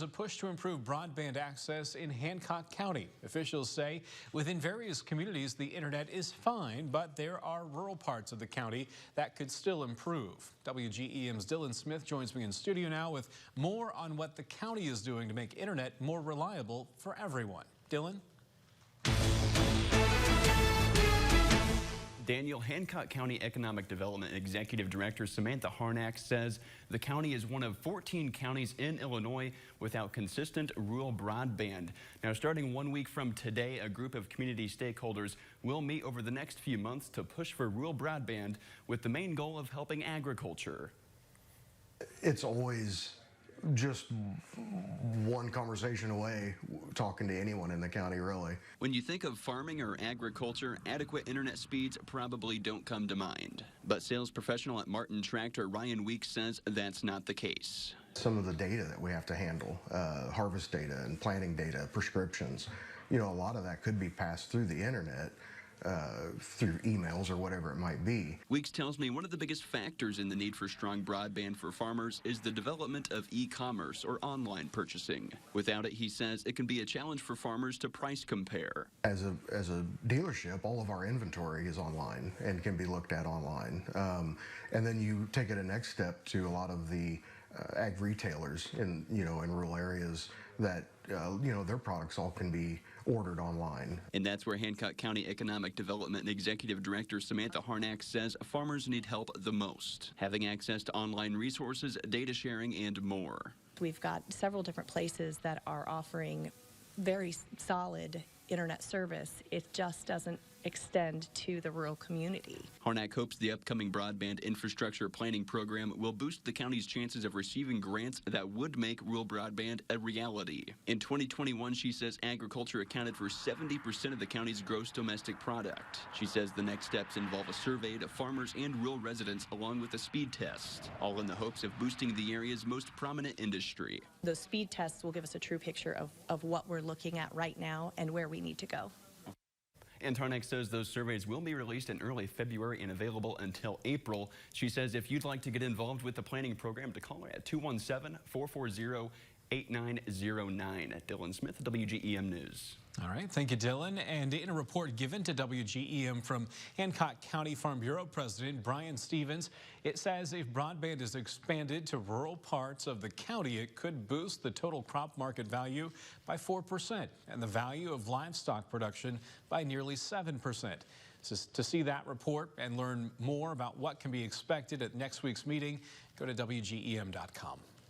A push to improve broadband access in Hancock County. Officials say within various communities the internet is fine, but there are rural parts of the county that could still improve. WGEM's Dylan Smith joins me in studio now with more on what the county is doing to make internet more reliable for everyone. Dylan? Daniel, Hancock County Economic Development Executive Director Samantha Harnack says the county is one of 14 counties in Illinois without consistent rural broadband. Now, starting 1 week from today, a group of community stakeholders will meet over the next few months to push for rural broadband with the main goal of helping agriculture. It's always just one conversation away, talking to anyone in the county, really. When you think of farming or agriculture, adequate internet speeds probably don't come to mind. But sales professional at Martin Tractor, Ryan Weeks, says that's not the case. Some of the data that we have to handle, harvest data and planting data, prescriptions, a lot of that could be passed through the internet. Through emails or whatever it might be. Weeks tells me one of the biggest factors in the need for strong broadband for farmers is the development of e-commerce or online purchasing. Without it, he says, it can be a challenge for farmers to price compare. As a dealership, all of our inventory is online and can be looked at online. And then you take it a next step to a lot of the ag retailers in rural areas that their products all can be ordered online. And that's where Hancock County Economic Development Executive Director Samantha Harnack says farmers need help the most, having access to online resources, data sharing, and more. We've got several different places that are offering very solid internet service. It just doesn't extend to the rural community. Harnack hopes the upcoming broadband infrastructure planning program will boost the county's chances of receiving grants that would make rural broadband a reality. In 2021, she says agriculture accounted for 70% of the county's gross domestic product. She says the next steps involve a survey to farmers and rural residents along with a speed test, all in the hopes of boosting the area's most prominent industry. Those speed tests will give us a true picture of what we're looking at right now and where we need to go. And Harnack says those surveys will be released in early February and available until April. She says if you'd like to get involved with the planning program, to call her at 217-440-8909. Dylan Smith, WGEM News. All right, thank you, Dylan. And in a report given to WGEM from Hancock County Farm Bureau President Brian Stevens, it says if broadband is expanded to rural parts of the county, it could boost the total crop market value by 4% and the value of livestock production by nearly 7%. To see that report and learn more about what can be expected at next week's meeting, go to WGEM.com.